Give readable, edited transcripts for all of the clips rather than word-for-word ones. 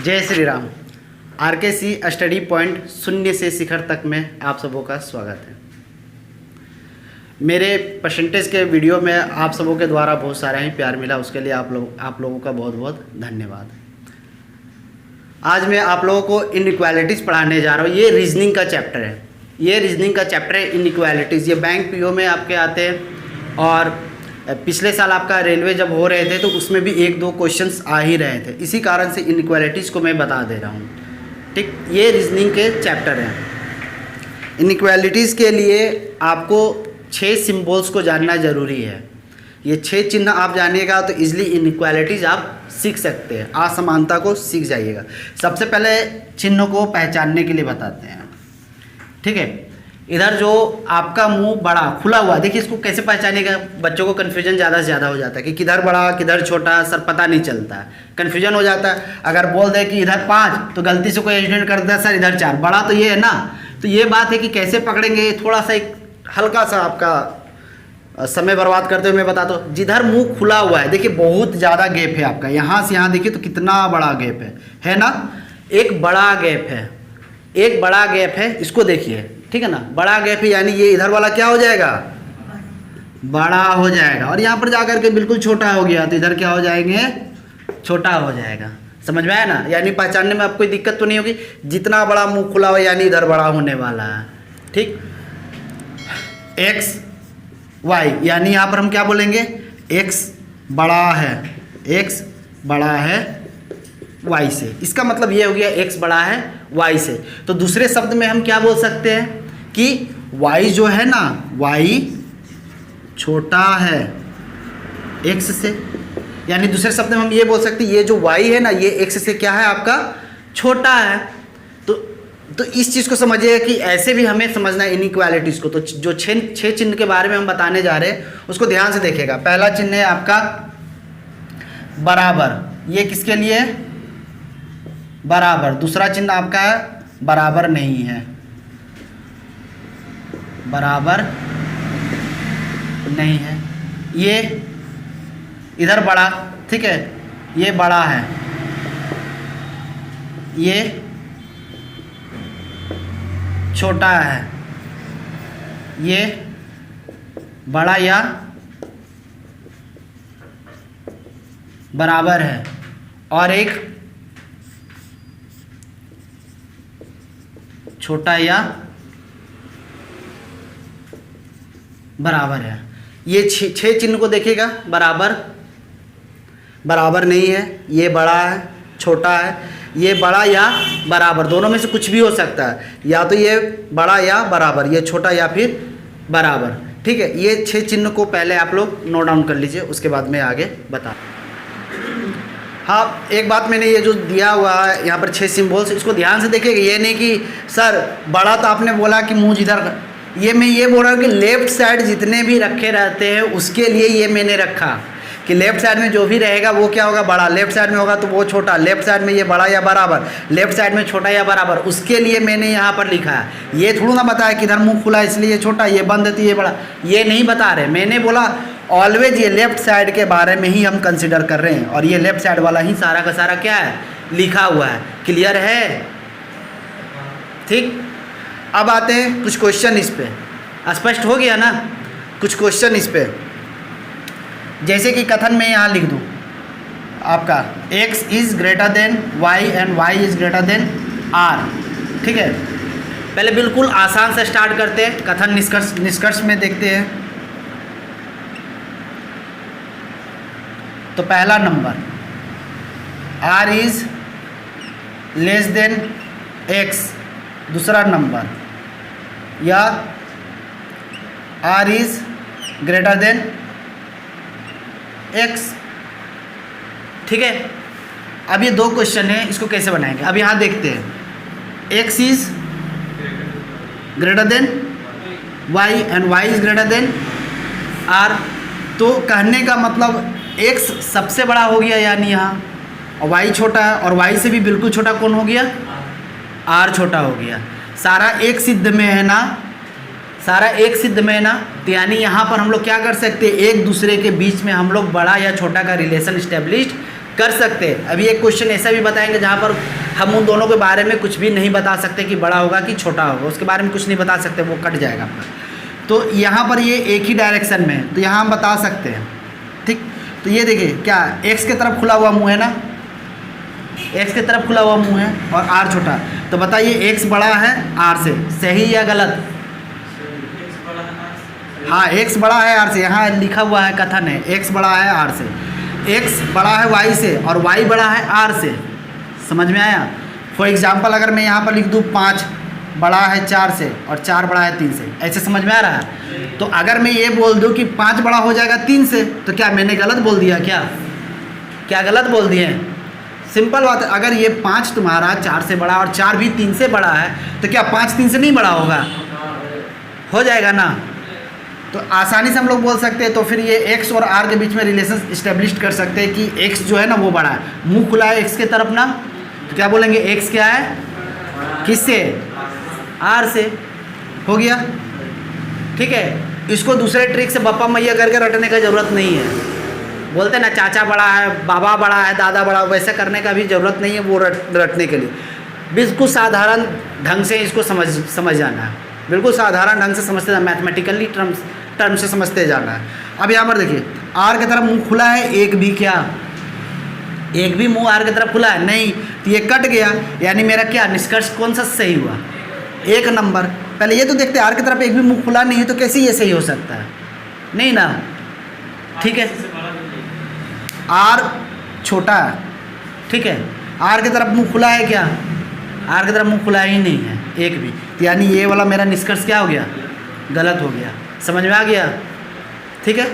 जय Shri Ram. RKC study point शून्य से शिखर तक में आप सबों का स्वागत है। मेरे परसेंटेज के वीडियो में आप सबों के द्वारा बहुत सारा ही प्यार मिला, उसके लिए आप लोगों का बहुत बहुत धन्यवाद। आज मैं आप लोगों को इनइक्वालिटीज़ पढ़ाने जा रहा हूँ। ये रीजनिंग का चैप्टर है, इनइक्वालिटीज़। ये बैंक पीओ में आपके आते हैं और पिछले साल आपका रेलवे जब हो रहे थे तो उसमें भी एक दो क्वेश्चंस आ ही रहे थे। इसी कारण से इनइक्वालिटीज़ को मैं बता दे रहा हूँ। ठीक, ये रीजनिंग के चैप्टर हैं। इनइक्वालिटीज़ के लिए आपको 6 सिंबल्स को जानना ज़रूरी है। ये 6 चिन्ह आप जानिएगा तो इजली इनइक्वालिटीज़ आप सीख सकते हैं, असमानता को सीख जाइएगा। सबसे पहले चिन्हों को पहचानने के लिए बताते हैं। ठीक है, इधर जो आपका मुंह बड़ा खुला हुआ, देखिए इसको कैसे पहचानेगा। बच्चों को कन्फ्यूजन ज़्यादा से ज़्यादा हो जाता है कि किधर बड़ा किधर छोटा, सर पता नहीं चलता है, कन्फ्यूजन हो जाता है। अगर बोल दे कि इधर 5 तो गलती से कोई स्टूडेंट कर देता सर इधर 4, बड़ा तो ये है ना। तो ये बात है कि कैसे पकड़ेंगे, थोड़ा सा एक हल्का सा आपका समय बर्बाद करते हुए मैं बताता हूँ। जिधर मुँह खुला हुआ है, देखिए बहुत ज़्यादा गैप है आपका, यहाँ से यहाँ देखिए तो कितना बड़ा गैप है ना। एक बड़ा गैप है, इसको देखिए। ठीक है ना, बड़ा गैप है यानी ये इधर वाला क्या हो जाएगा, बड़ा हो जाएगा। और यहाँ पर जाकर के बिल्कुल छोटा हो गया तो इधर क्या हो जाएंगे, छोटा हो जाएगा। समझ में आया ना, यानी पहचानने में आपको कोई दिक्कत तो नहीं होगी। जितना बड़ा मुंह खुला हुआ यानी इधर बड़ा होने वाला है। ठीक, एक्स वाई यानी यहाँ पर हम क्या बोलेंगे, एक्स बड़ा है वाई से। इसका मतलब ये हो गया एक्स बड़ा है वाई से। तो दूसरे शब्द में हम क्या बोल सकते हैं कि वाई जो है ना, वाई छोटा है एक्स से। यानी दूसरे शब्द में हम ये बोल सकते हैं ये जो वाई है ना, ये एक्स से क्या है आपका, छोटा है। तो इस चीज़ को समझिए कि ऐसे भी हमें समझना है इनइक्वालिटीज़ को। तो जो 6 चिन्ह के बारे में हम बताने जा रहे हैं उसको ध्यान से देखिएगा। पहला चिन्ह है आपका बराबर, ये किसके लिए, बराबर। दूसरा चिन्ह आपका है बराबर नहीं है, बराबर नहीं है। ये इधर बड़ा, ठीक है, ये बड़ा है, ये छोटा है, ये बड़ा या बराबर है, और एक छोटा या बराबर है। ये 6 चिन्ह को देखिएगा। बराबर नहीं है, ये बड़ा है, छोटा है, ये बड़ा या बराबर, दोनों में से कुछ भी हो सकता है। या तो ये बड़ा या बराबर, ये छोटा या फिर बराबर। ठीक है, ये 6 चिन्ह को पहले आप लोग नोट डाउन कर लीजिए, उसके बाद मैं आगे बता। हाँ, एक बात मैंने ये जो दिया हुआ है यहाँ पर 6 सिंबल्स, इसको ध्यान से देखिएगा। ये नहीं कि सर बड़ा तो आपने बोला कि मुंह जिधर, ये मैं ये बोल रहा हूँ कि लेफ्ट साइड जितने भी रखे रहते हैं उसके लिए ये मैंने रखा कि लेफ्ट साइड में जो भी रहेगा वो क्या होगा, बड़ा। लेफ्ट साइड में होगा तो वो छोटा, लेफ्ट साइड में ये बड़ा या बराबर, लेफ्ट साइड में छोटा या बराबर, उसके लिए मैंने यहाँ पर लिखा है। ये थोड़ा ना बताया कि इधर मुँह खुला इसलिए ये छोटा, ये बंद है तो ये बड़ा, ये नहीं बता रहे। मैंने बोला ऑलवेज ये लेफ्ट साइड के बारे में ही हम कंसिडर कर रहे हैं और ये लेफ्ट साइड वाला ही सारा का सारा क्या है, लिखा हुआ है। क्लियर है? ठीक, अब आते हैं कुछ क्वेश्चन इस पे। स्पष्ट हो गया ना कुछ क्वेश्चन इस पे। जैसे कि कथन में यहाँ लिख दूँ आपका x is greater than y and y is greater than r। ठीक है, पहले बिल्कुल आसान से स्टार्ट करते हैं, कथन निष्कर्ष में देखते हैं। तो पहला number r is less than x, दूसरा नंबर या r is greater than x। ठीक है, अब ये 2 क्वेश्चन है, इसको कैसे बनाएंगे अब यहाँ देखते हैं। x is greater than y and y is greater than r। तो कहने का मतलब x सबसे बड़ा हो गया यानी यहाँ, और y छोटा है, और y से भी बिल्कुल छोटा कौन हो गया, r छोटा हो गया। सारा एक सिद्ध में है ना, सारा एक सिद्ध में है ना। तो यानी यहाँ पर हम लोग क्या कर सकते हैं, एक दूसरे के बीच में हम लोग बड़ा या छोटा का रिलेशन इस्टेब्लिश कर सकते हैं। अभी एक क्वेश्चन ऐसा भी बताएंगे जहाँ पर हम उन दोनों के बारे में कुछ भी नहीं बता सकते कि बड़ा होगा कि छोटा होगा, उसके बारे में कुछ नहीं बता सकते, वो कट जाएगा आपका। तो यहाँ पर ये एक ही डायरेक्शन में है तो यहाँ हम बता सकते हैं, ठीक। तो ये देखिए क्या एक्स की तरफ खुला हुआ मुंह है ना, एक्स की तरफ खुला हुआ मुंह है और आर छोटा, तो बताइए एक्स बड़ा है आर से, सही या गलत? हाँ एक्स बड़ा है आर से, यहाँ लिखा हुआ है कथन है एक्स बड़ा है आर से, एक्स बड़ा है वाई से और वाई बड़ा है आर से। समझ में आया? फॉर एग्जाम्पल अगर मैं यहाँ पर लिख दूँ 5 बड़ा है 4 से और 4 बड़ा है 3 से, ऐसे समझ में आ रहा है? तो अगर मैं ये बोल दूँ कि 5 बड़ा हो जाएगा 3 से, तो क्या मैंने गलत बोल दिया? क्या गलत बोल दिए? सिंपल बात है, अगर ये 5 तुम्हारा 4 से बड़ा और 4 भी 3 से बड़ा है तो क्या 5 3 से नहीं बड़ा होगा? हो जाएगा ना। तो आसानी से हम लोग बोल सकते हैं। तो फिर ये x और r के बीच में रिलेशन इस्टेब्लिश कर सकते हैं कि x जो है ना वो बड़ा है, मुंह खुला है x के तरफ ना, तो क्या बोलेंगे x क्या है, किससे, r से। हो गया, ठीक है। इसको दूसरे ट्रिक से बप्पा मैया करके रटने का ज़रूरत नहीं है। बोलते ना चाचा बड़ा है, बाबा बड़ा है, दादा बड़ा, वैसे करने का भी ज़रूरत नहीं है वो रटने के लिए। बिल्कुल साधारण ढंग से इसको समझ जाना है, बिल्कुल साधारण ढंग से समझते जाना, मैथमेटिकली टर्म से समझते जाना है। अब यहाँ पर देखिए आर की तरफ मुंह खुला है, एक भी क्या, एक भी मुंह आर की तरफ खुला है नहीं, तो ये कट गया, यानी मेरा क्या निष्कर्ष कौन सा सही हुआ? 1 नंबर। पहले ये तो देखते आर की तरफ एक भी मुंह खुला नहीं है तो कैसे ये सही हो सकता है? नहीं ना, ठीक है। आर छोटा है, ठीक है, आर की तरफ मुंह खुला है क्या? आर की तरफ मुंह खुला ही नहीं है एक भी, तो यानी ये वाला मेरा निष्कर्ष क्या हो गया? गलत हो गया। समझ में आ गया? ठीक है।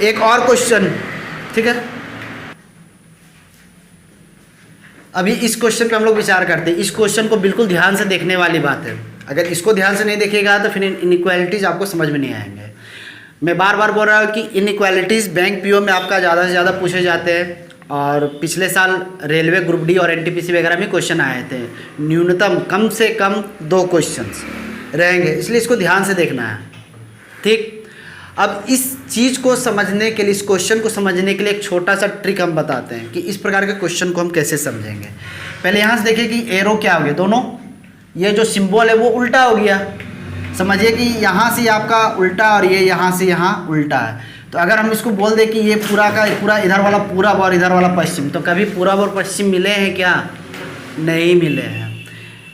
एक और क्वेश्चन, ठीक है। अभी इस क्वेश्चन पे हम लोग विचार करते हैं। इस क्वेश्चन को बिल्कुल ध्यान से देखने वाली बात है। अगर इसको ध्यान से नहीं देखिएगा तो फिर इनइक्वालिटीज़ आपको समझ में नहीं आएंगे। मैं बार बार बोल रहा हूँ कि इनइक्वालिटीज़ बैंक पीओ में आपका ज़्यादा से ज़्यादा पूछे जाते हैं, और पिछले साल रेलवे ग्रुप डी और एनटीपीसी वगैरह में क्वेश्चन आए थे। न्यूनतम कम से कम 2 क्वेश्चंस रहेंगे, इसलिए इसको ध्यान से देखना है, ठीक। अब इस चीज़ को समझने के लिए, इस क्वेश्चन को समझने के लिए एक छोटा सा ट्रिक हम बताते हैं कि इस प्रकार के क्वेश्चन को हम कैसे समझेंगे। पहले यहाँ से देखिए कि एरो क्या हो गया, दोनों ये जो सिंबल है वो उल्टा हो गया। समझिए कि यहाँ से आपका उल्टा और ये यहाँ से यहाँ उल्टा है। तो अगर हम इसको बोल दें कि ये पूरा का पूरा इधर वाला पूरब और इधर वाला पश्चिम, तो कभी पूरब और पश्चिम मिले हैं क्या? नहीं मिले हैं।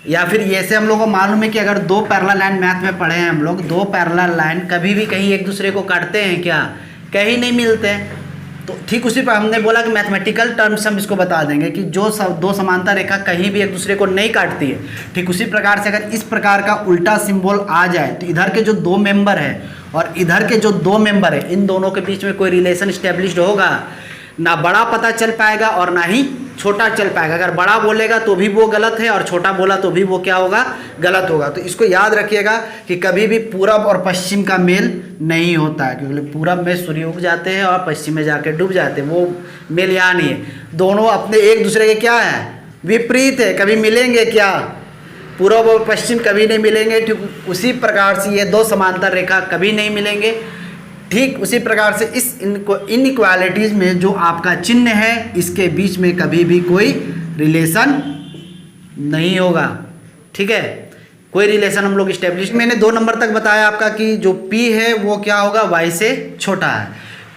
या फिर ऐसे हम लोग को मालूम है कि अगर 2 पैरेलल लाइन मैथ में पढ़े हैं हम लोग, 2 पैरेलल लाइन कभी भी कहीं एक दूसरे को काटते हैं क्या? कहीं नहीं मिलते हैं। तो ठीक उसी पर हमने बोला कि मैथमेटिकल टर्म्स हम इसको बता देंगे कि जो 2 समांतर रेखा कहीं भी एक दूसरे को नहीं काटती है, ठीक उसी प्रकार से अगर इस प्रकार का उल्टा सिंबल आ जाए तो इधर के जो 2 मेंबर है और इधर के जो 2 मेंबर है, इन दोनों के बीच में कोई रिलेशन इस्टेब्लिश्ड होगा ना, बड़ा पता चल पाएगा और ना ही छोटा चल पाएगा। अगर बड़ा बोलेगा तो भी वो गलत है और छोटा बोला तो भी वो क्या होगा? गलत होगा। तो इसको याद रखिएगा कि कभी भी पूरब और पश्चिम का मेल नहीं होता है, क्योंकि पूरब में सूर्य उग जाते हैं और पश्चिम में जाके डूब जाते हैं, वो मेल यहाँ नहीं है। दोनों अपने एक दूसरे के क्या है? विपरीत है। कभी मिलेंगे क्या? पूरब और पश्चिम कभी नहीं मिलेंगे। ठीक उसी प्रकार से ये 2 समांतर रेखा कभी नहीं मिलेंगे। ठीक उसी प्रकार से इस इनइक्वालिटीज़ में जो आपका चिन्ह है, इसके बीच में कभी भी कोई रिलेशन नहीं होगा, ठीक है। कोई रिलेशन हम लोग इस्टेब्लिश, मैंने 2 नंबर तक बताया आपका कि जो P है वो क्या होगा? Y से छोटा है।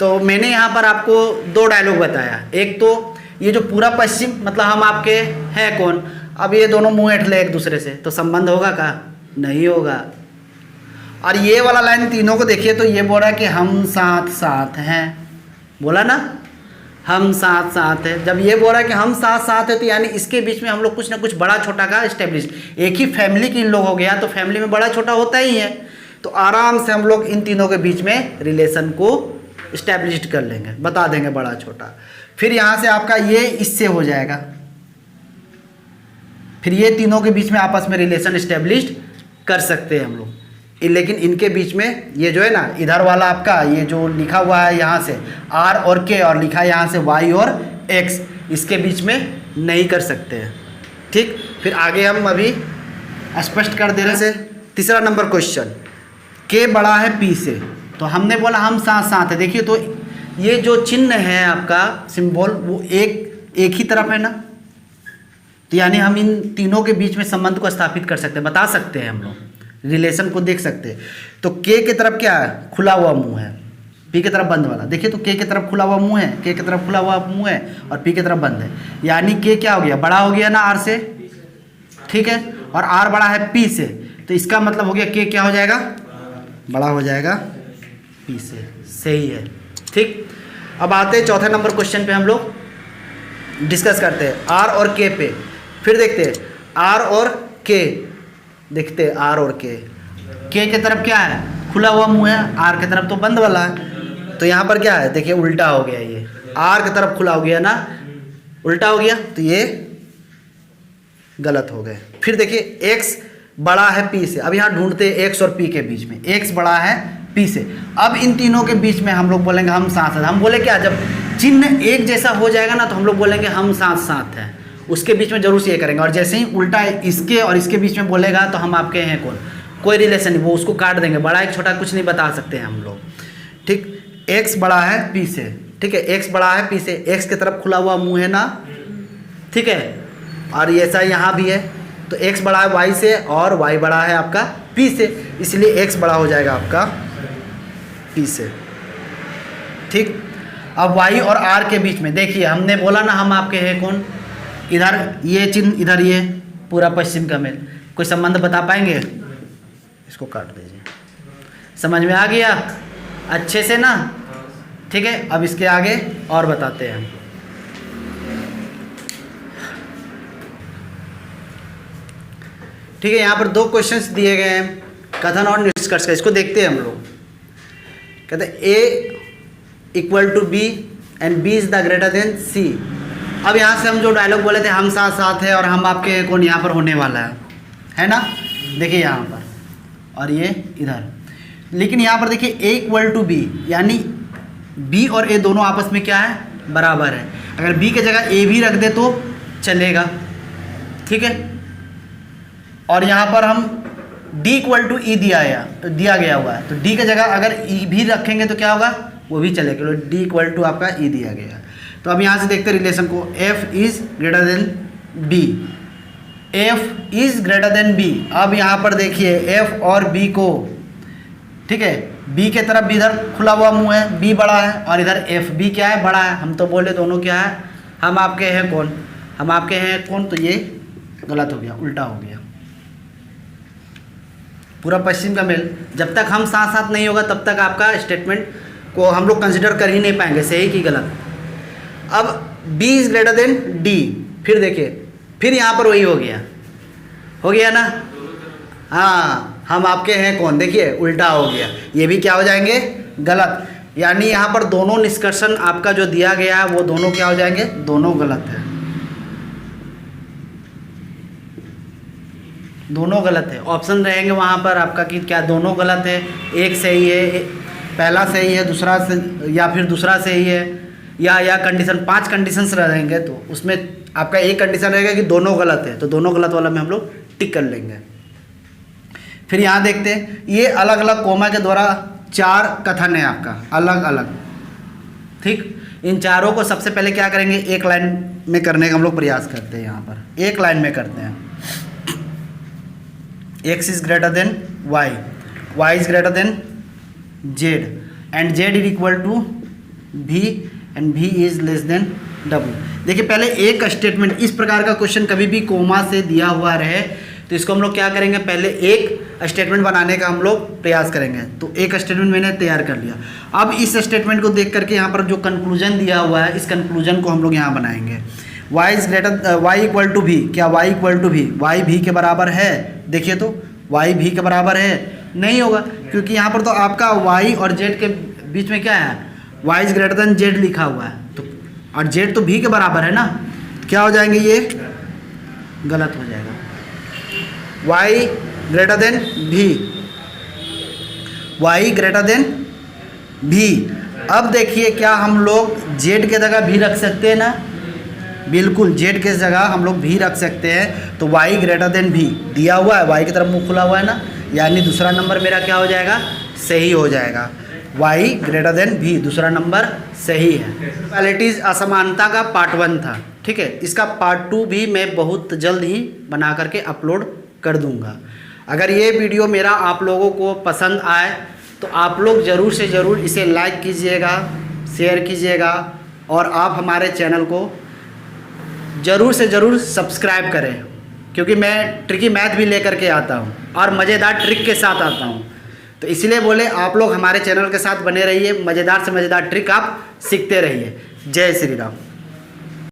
तो मैंने यहाँ पर आपको 2 डायलॉग बताया। एक तो ये जो पूरा पश्चिम, मतलब हम आपके हैं कौन? अब ये दोनों मुँह ऐठ ले एक दूसरे से, तो संबंध होगा का? नहीं होगा। और ये वाला लाइन तीनों को देखिए तो ये बोल रहा है कि हम साथ साथ हैं, बोला ना, हम साथ साथ हैं। जब ये बोल रहा है कि हम साथ साथ हैं तो यानी इसके बीच में हम लोग कुछ ना कुछ बड़ा छोटा का इस्टेब्लिश, एक ही फैमिली के इन लोग हो गया तो फैमिली में बड़ा छोटा होता ही है। तो आराम से हम लोग इन तीनों के बीच में रिलेशन को इस्टेब्लिश कर लेंगे, बता देंगे बड़ा छोटा। फिर यहाँ से आपका ये इससे हो जाएगा, फिर ये तीनों के बीच में आपस में रिलेशन इस्टेब्लिश कर सकते हैं हम लोग। लेकिन इनके बीच में ये जो है ना, इधर वाला आपका ये जो लिखा हुआ है यहाँ से R और K और लिखा है यहाँ से Y और X, इसके बीच में नहीं कर सकते हैं, ठीक। फिर आगे हम अभी स्पष्ट कर दे रहे से। तीसरा नंबर क्वेश्चन, K बड़ा है P से, तो हमने बोला हम साथ साथ है। देखिए तो ये जो चिन्ह है आपका सिंबल वो एक ही तरफ है ना, तो यानी हम इन तीनों के बीच में संबंध को स्थापित कर सकते हैं, बता सकते हैं, हम लोग रिलेशन को देख सकते हैं। तो के की तरफ क्या है, खुला हुआ मुंह है, पी की तरफ बंद वाला। देखिए तो के की तरफ खुला हुआ मुंह है, के की तरफ खुला हुआ मुंह है और पी की तरफ बंद है, यानी के क्या हो गया, बड़ा हो गया ना आर से, ठीक है, और आर बड़ा है पी से, तो इसका मतलब हो गया के क्या हो जाएगा, बड़ा हो जाएगा पी से। सही है, ठीक। अब आते हैं चौथे नंबर क्वेश्चन पे, हम लोग डिस्कस करते हैं आर और के पे। फिर देखते हैं आर और के, देखते हैं आर और के की तरफ क्या है, खुला हुआ मुंह है, आर की तरफ तो बंद वाला है। तो यहाँ पर क्या है, देखिए उल्टा हो गया, ये आर की तरफ खुला हो गया ना, उल्टा हो गया, तो ये गलत हो गए। फिर देखिए एक्स बड़ा है पी से, अब यहाँ ढूंढते हैं एक्स और पी के बीच में, एक्स बड़ा है पी से। अब इन तीनों के बीच में हम लोग बोलेंगे हम साथ साथ, हम बोले क्या, जब चिन्ह एक जैसा हो जाएगा ना तो हम लोग बोलेंगे हम साथ साथ हैं, उसके बीच में जरूर से ये करेंगे। और जैसे ही उल्टा इसके और इसके बीच में बोलेगा तो हम आपके हैं कौन, कोई रिलेशन नहीं, वो उसको काट देंगे, बड़ा एक छोटा कुछ नहीं बता सकते हैं हम लोग, ठीक। एक्स बड़ा है पी से, ठीक है, एक्स बड़ा है पी से, एक्स की तरफ खुला हुआ मुंह है ना, ठीक है, और ऐसा यहाँ भी है, तो एक्स बड़ा है वाई से और वाई बड़ा है आपका पी से, इसलिए एक्स बड़ा हो जाएगा आपका पी से, ठीक। अब y और r के बीच में देखिए, हमने बोला ना हम आपके हैं कौन, इधर ये चिन्ह, इधर ये पूरा पश्चिम का मेल, कोई संबंध बता पाएंगे, इसको काट दीजिए, समझ में आ गया अच्छे से ना, ठीक है। अब इसके आगे और बताते हैं हम, ठीक है। यहाँ पर दो क्वेश्चंस दिए गए हैं, कथन और निष्कर्ष का, इसको देखते हैं हम लोग। कहते हैं A equal to B and B is the greater than C. अब यहाँ से हम जो डायलॉग बोले थे हम साथ साथ है और हम आपके कौन, यहाँ पर होने वाला है ना, देखिए यहाँ पर, और ये इधर, लेकिन यहाँ पर देखिए ए इक्वल टू बी, यानी बी और ए दोनों आपस में क्या है, बराबर है। अगर बी की जगह ए भी रख दे तो चलेगा, ठीक है। और यहाँ पर हम d इक्वल टू ई दिया गया हुआ है, तो d की जगह अगर e भी रखेंगे तो क्या होगा, वो भी चलेगा, तो d इक्वल टू आपका e दिया गया। तो अब यहाँ से देखते हैं रिलेशन को, f is greater then b, f is greater then b। अब यहाँ पर देखिए f और b को, ठीक है, b के तरफ भी इधर खुला हुआ मुंह है, b बड़ा है, और इधर f भी क्या है, बड़ा है। हम तो बोले दोनों क्या है, हम आपके हैं कौन, हम आपके हैं कौन, तो ये गलत हो गया, उल्टा हो गया, पूरा पश्चिम का मेल। जब तक हम साथ साथ नहीं होगा तब तक आपका स्टेटमेंट को हम लोग कंसिडर कर ही नहीं पाएंगे, सही कि गलत। अब b is greater then d, फिर देखिए, फिर यहाँ पर वही हो गया ना, हाँ, हम आपके हैं कौन, देखिए उल्टा हो गया, ये भी क्या हो जाएंगे, गलत। यानी यहाँ पर दोनों निष्कर्षण आपका जो दिया गया है वो दोनों क्या हो जाएंगे, दोनों गलत है, दोनों गलत है। ऑप्शन रहेंगे वहाँ पर आपका कि क्या दोनों गलत है, एक सही है, पहला सही है, दूसरा से, या फिर दूसरा सही है, या कंडीशन, 5 कंडीशंस रहेंगे, तो उसमें आपका एक कंडीशन रहेगा कि दोनों गलत है, तो दोनों गलत वाला में हम लोग टिक कर लेंगे। फिर यहाँ देखते हैं, ये अलग अलग कोमा के द्वारा 4 कथन है आपका, अलग अलग, ठीक। इन चारों को सबसे पहले क्या करेंगे, एक लाइन में करने का हम लोग प्रयास करते हैं। यहाँ पर एक लाइन में करते हैं, x is greater than y, y is greater than z, and z is equal to v and v is less than w। देखिए पहले एक स्टेटमेंट, इस प्रकार का क्वेश्चन कभी भी कोमा से दिया हुआ रहे तो इसको हम लोग क्या करेंगे, पहले एक स्टेटमेंट बनाने का हम लोग प्रयास करेंगे। तो एक स्टेटमेंट मैंने तैयार कर लिया। अब इस स्टेटमेंट को देख करके यहाँ पर जो कंक्लूजन दिया हुआ है, इस कंक्लूजन को हम लोग यहाँ बनाएंगे। y is greater, y equal to भी, क्या y इक्वल टू भी, y भी के बराबर है, देखिए तो y भी के बराबर है, नहीं होगा, क्योंकि यहाँ पर तो आपका y और z के बीच में क्या है, y is greater than z लिखा हुआ है, तो और z तो भी के बराबर है ना, क्या हो जाएंगे, ये गलत हो जाएगा। y ग्रेटर देन भी, y ग्रेटर देन भी। अब देखिए क्या हम लोग z के जगह भी रख सकते हैं ना, बिल्कुल z के जगह हम लोग भी रख सकते हैं। तो y ग्रेटर देन भी दिया हुआ है, y की तरफ मुंह खुला हुआ है ना, यानी दूसरा नंबर मेरा क्या हो जाएगा, सही हो जाएगा। वाई ग्रेटर देन भी, दूसरा नंबर सही है। इनइक्वालिटीज़ असमानता का पार्ट 1 था, ठीक है। इसका पार्ट 2 भी मैं बहुत जल्द ही बना करके अपलोड कर दूंगा। अगर ये वीडियो मेरा आप लोगों को पसंद आए तो आप लोग ज़रूर से ज़रूर इसे लाइक कीजिएगा, शेयर कीजिएगा और आप हमारे चैनल को ज़रूर से ज़रूर सब्सक्राइब करें, क्योंकि मैं ट्रिकी मैथ भी लेकर के आता हूँ और मज़ेदार ट्रिक के साथ आता हूँ। तो इसलिए बोले आप लोग हमारे चैनल के साथ बने रहिए, मज़ेदार से मज़ेदार ट्रिक आप सीखते रहिए। जय श्री राम।